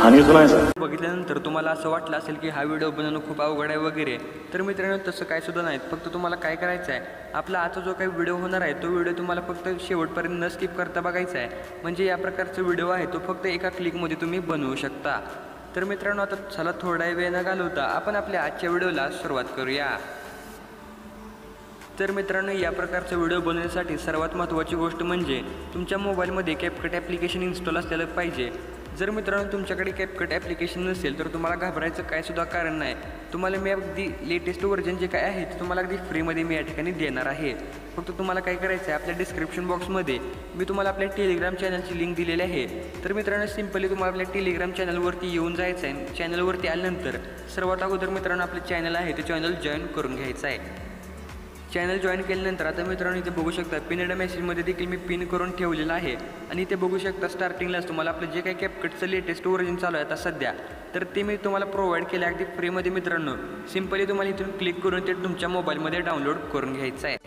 कहानी सुनाएं सर। बघितल्यानंतर तुम्हाला असं वाटलं असेल की हा व्हिडिओ बनवणं खूप अवघड आहे वगैरे, तर मित्रांनो तसं काय सुद्धा नाही। फक्त तुम्हाला काय करायचं आहे, आपला आता जो काही व्हिडिओ होणार आहे तो व्हिडिओ तुम्हाला फक्त शेवटपर्यंत न स्किप करता बघायचा आहे। म्हणजे या प्रकारचा व्हिडिओ आहे तो फक्त एका क्लिकमध्ये तुम्ही बनवू शकता। तर मित्रांनो आता चला थोडा वेळ न घालवता आपण आपल्या आजच्या व्हिडिओला सुरुवात करूया। तर मित्रांनो या प्रकारचा व्हिडिओ बनवण्यासाठी सर्वात महत्त्वाची गोष्ट म्हणजे तुमच्या मोबाईलमध्ये CapCut ॲप्लिकेशन इन्स्टॉल असलेलं पाहिजे। जर मित्रांनो तुमच्याकडे CapCut ॲप्लिकेशन नसेल तर तुम्हाला घाबरायचं काय सुद्धा कारण नाही। तुम्हाला मी अगदी लेटेस्ट व्हर्जन जे काय आहे ते तुम्हाला अगदी फ्रीमध्ये मी या ठिकाणी देणार आहे। फक्त तुम्हाला काय करायचं आहे, आपल्या डिस्क्रिप्शन बॉक्समध्ये मी तुम्हाला आपल्या टेलिग्राम चॅनलची लिंक दिलेली आहे। तर मित्रांनो सिंपली तुम्हाला आपल्या टेलिग्राम चॅनलवरती येऊन जायचं आहे। चॅनलवरती आल्यानंतर सर्वात अगोदर मित्रांनो आपलं चॅनल आहे ते चॅनल जॉईन करून घ्यायचं आहे। चॅनल जॉईन केल्यानंतर आता मित्रांनो इथे बघू शकता पिनड मेसेजमध्ये देखील मी पिन करून ठेवलेलं आहे। आणि इथे बघू शकता स्टार्टिंगलाच तुम्हाला आपलं जे काही CapCutचं लेटेस्ट व्हर्जन चालू आहे आता सध्या, तर ते मी तुम्हाला प्रोव्हाइड केलं अगदी फ्रीमध्ये मित्रांनो। सिंपली तुम्हाला इथून क्लिक करून ते तुमच्या मोबाईलमध्ये डाउनलोड करून घ्यायचं आहे।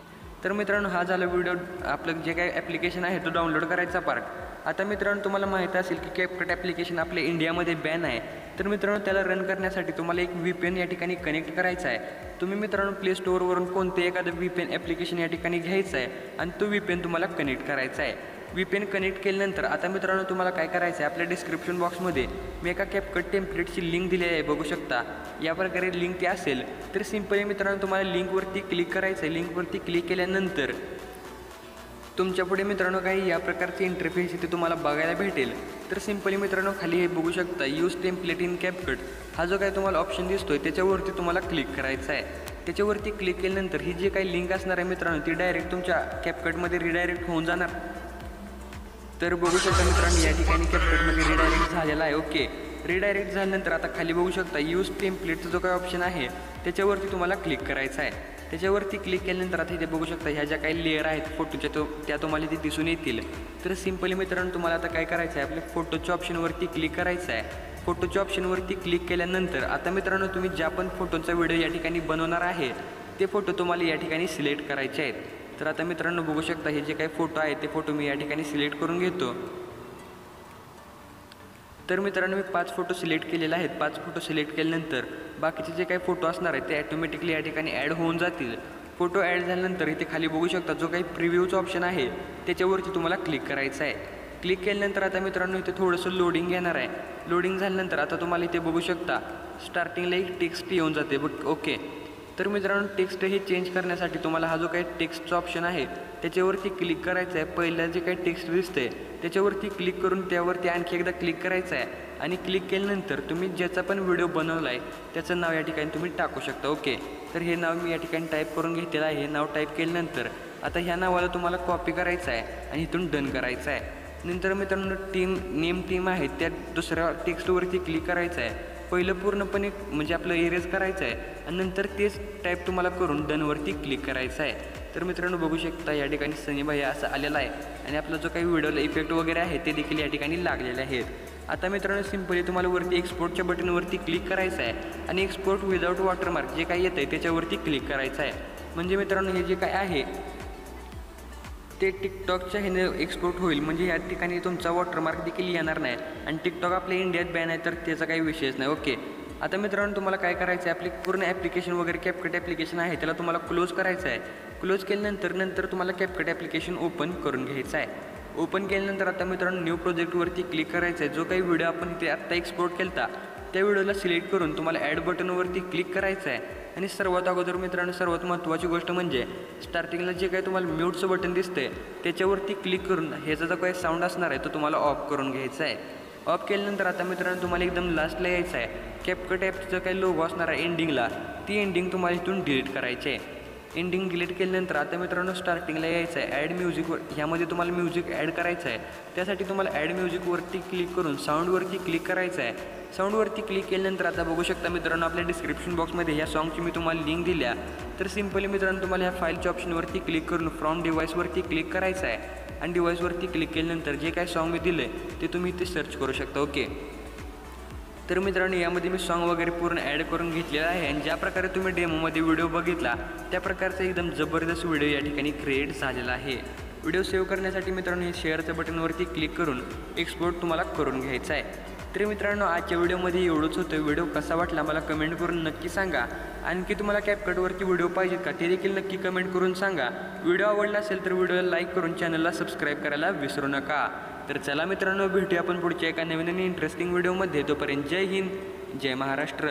तर मित्रांनो हा झाला व्हिडिओ आपलं जे काही ॲप्लिकेशन आहे तो डाउनलोड करायचा पार्ट। आता मित्रांनो तुम्हाला माहीत असेल की CapCut ॲप्लिकेशन आपल्या इंडियामध्ये बॅन आहे। तर मित्रांनो त्याला रन करण्यासाठी तुम्हाला एक VPN या ठिकाणी कनेक्ट करायचा आहे। तुम्ही मित्रांनो प्ले स्टोअरवरून कोणते एखादं VPN ॲप्लिकेशन या ठिकाणी घ्यायचं आहे आणि तो VPN तुम्हाला कनेक्ट करायचा आहे। VPN कनेक्ट केल्यानंतर आता मित्रांनो तुम्हाला काय करायचं आहे, आपल्या डिस्क्रिप्शन बॉक्समध्ये मी एका CapCut टेम्पलेटची लिंक दिलेली आहे, बघू शकता या प्रकारे लिंक ती असेल। तर सिंपली मित्रांनो तुम्हाला लिंकवरती क्लिक करायचं आहे। लिंकवरती क्लिक केल्यानंतर तुमच्या पुढे मित्रांनो काही या प्रकारचे इंटरफेस इथे तुम्हाला बघायला भेटेल। तर सिंपली मित्रांनो खाली हे बघू शकता यूज टेम्पलेट इन CapCut हा जो काही तुम्हाला ऑप्शन दिसतोय त्याच्यावरती तुम्हाला क्लिक करायचं आहे। त्याच्यावरती क्लिक केल्यानंतर ही जी काही लिंक असणार आहे मित्रांनो ती डायरेक्ट तुमच्या CapCutमध्ये रिडायरेक्ट होऊन जाणार। तर बघू शकता मित्रांनो या ठिकाणी CapCutमध्ये रिडायरेक्ट झालेला आहे। ओके, रिडायरेक्ट झाल्यानंतर आता खाली बघू शकता यूज टेम्पलेटचा जो काही ऑप्शन आहे त्याच्यावरती तुम्हाला क्लिक करायचं आहे। त्याच्यावरती क्लिक केल्यानंतर आता इथे बघू शकता ह्या ज्या काही लेअर आहेत फोटोच्या त्या तुम्हाला इथे दिसून येतील। तर सिंपली मित्रांनो तुम्हाला आता काय करायचं आहे, आपल्या फोटोच्या ऑप्शनवरती क्लिक करायचं आहे। फोटोच्या ऑप्शनवरती क्लिक केल्यानंतर आता मित्रांनो तुम्ही ज्या पण फोटोचा व्हिडिओ या ठिकाणी बनवणार आहे ते फोटो तुम्हाला या ठिकाणी सिलेक्ट करायचे आहेत। तर आता मित्रांनो बघू शकता हे जे काही फोटो आहेत ते फोटो मी या ठिकाणी सिलेक्ट करून घेतो। तर मित्रांनो मी 5 फोटो सिलेक्ट केलेले आहेत। 5 फोटो सिलेक्ट केल्यानंतर बाकीचे जे काही फोटो असणार आहेत ते ॲटोमॅटिकली या ठिकाणी ॲड होऊन जातील। फोटो ॲड झाल्यानंतर इथे खाली बघू शकता जो काही प्रिव्ह्यूचा ऑप्शन आहे त्याच्यावरती तुम्हाला क्लिक करायचं आहे। क्लिक केल्यानंतर आता मित्रांनो इथे थोडंसं लोडिंग येणार आहे। लोडिंग झाल्यानंतर आता तुम्हाला इथे बघू शकता स्टार्टिंगला एक टेक्स्ट येऊन जाते बघ। ओके, तर मित्रांनो टेक्स्ट हे चेंज करण्यासाठी तुम्हाला हा जो काही टेक्स्टचा ऑप्शन आहे त्याच्यावरती क्लिक करायचं आहे। पहिलं जे काही टेक्स्ट दिसतंय त्याच्यावरती क्लिक करून त्यावरती आणखी एकदा क्लिक करायचं आहे। आणि क्लिक केल्यानंतर तुम्ही ज्याचा पण व्हिडिओ बनवला आहे त्याचं नाव या ठिकाणी तुम्ही टाकू शकता। ओके, तर हे नाव मी या ठिकाणी टाईप करून घेतलेलं आहे। हे नाव टाईप केल्यानंतर आता ह्या नावाला तुम्हाला कॉपी करायचं आहे आणि इथून डन करायचं आहे। नंतर मित्रांनो टीम आहे त्या दुसऱ्या टेक्स्टवरती क्लिक करायचं आहे। पहिलं पूर्णपणे म्हणजे आपलं इरेज करायचं आहे आणि नंतर तेच टाईप तुम्हाला करून डनवरती क्लिक करायचं आहे। तर मित्रांनो बघू शकता या ठिकाणी सनी भाई असं आलेलं आहे आणि आपला जो काही व्हिडिओला इफेक्ट वगैरे आहे ते देखील या ठिकाणी लागलेले आहेत। आता मित्रांनो सिंपली तुम्हाला वरती एक्सपोर्टच्या बटनवरती क्लिक करायचं आहे आणि एक्सपोर्ट विदाउट वॉटरमार्क जे काही येतं आहे त्याच्यावरती क्लिक करायचं आहे। म्हणजे मित्रांनो हे जे काय आहे ते टिकटॉकच्या ह्याने एक्सपोर्ट होईल, म्हणजे या ठिकाणी तुमचा वॉटरमार्क देखील येणार नाही। आणि टिकटॉक आपल्या इंडियात बॅन आहे तर त्याचा काही विषयच नाही। ओके, आता मित्रांनो तुम्हाला काय करायचं आहे, आपली पूर्ण ॲप्लिकेशन वगैरे CapCut ॲप्लिकेशन आहे त्याला तुम्हाला क्लोज करायचं आहे। क्लोज केल्यानंतर तुम्हाला CapCut ॲप्लिकेशन ओपन करून घ्यायचं आहे। ओपन केल्यानंतर आता मित्रांनो न्यू प्रोजेक्टवरती क्लिक करायचं आहे। जो काही व्हिडिओ आपण इथे आत्ता एक्सपोर्ट केला त्या व्हिडिओला सिलेक्ट करून तुम्हाला ॲड बटनवरती क्लिक करायचं आहे। आणि सर्वात अगोदर मित्रांनो सर्वात महत्त्वाची गोष्ट म्हणजे स्टार्टिंगला जे काही तुम्हाला म्यूटचं बटन दिसतंय त्याच्यावरती क्लिक करून ह्याचा जो काही साऊंड असणार आहे तो तुम्हाला ऑफ करून घ्यायचा आहे। ऑफ केल्यानंतर आता मित्रांनो तुम्हाला एकदम लास्टला यायचं आहे। CapCut ॲपचं काही लोगो असणार आहे एंडिंगला, ती एंडिंग तुम्हाला इथून डिलीट करायची आहे। एंडिंग डिलीट केल्यानंतर आता मित्रांनो स्टार्टिंगला यायचं आहे। ॲड म्युझिकवर ह्यामध्ये तुम्हाला म्युझिक ॲड करायचं आहे। त्यासाठी तुम्हाला ॲड म्युझिकवरती क्लिक करून साऊंडवरती क्लिक करायचं आहे। साऊंडवरती क्लिक केल्यानंतर आता बघू शकता मित्रांनो आपल्या डिस्क्रिप्शन बॉक्समध्ये ह्या सॉन्गची मी तुम्हाला लिंक दिल्या। तर सिंपली मित्रांनो तुम्हाला ह्या फाईलच्या ऑप्शनवरती क्लिक करून फ्रॉम डिव्हाइसवरती क्लिक करायचं आहे आणि डिव्हाइसवरती क्लिक केल्यानंतर जे काय सॉन्ग मी दिलं आहे ते तुम्ही इथे सर्च करू शकता। ओके, तर मित्रांनो यामध्ये मी सॉन्ग वगैरे पूर्ण ॲड करून घेतलेला आहे आणि ज्या प्रकारे तुम्ही डेमोमध्ये व्हिडिओ बघितला त्या प्रकारचा एकदम जबरदस्त व्हिडिओ या ठिकाणी क्रिएट झालेला आहे। व्हिडिओ सेव्ह करण्यासाठी मित्रांनो हे शेअरच्या बटनवरती क्लिक करून एक्सपोर्ट तुम्हाला करून घ्यायचा आहे। तर मित्रांनो आजच्या व्हिडिओमध्ये एवढंच होतं. व्हिडिओ कसा वाटला मला कमेंट करून नक्की सांगा. आणखी तुम्हाला कॅपकटवरती व्हिडिओ पाहिजेत का ते देखील नक्की कमेंट करून सांगा. व्हिडिओ आवडला असेल तर व्हिडिओला लाईक करून चॅनलला सबस्क्राईब करायला विसरू नका. तर चला मित्रांनो, भेटूया आपण पुढच्या एका नवीन आणि इंटरेस्टिंग व्हिडिओमध्ये. तोपर्यंत जय हिंद, जय महाराष्ट्र.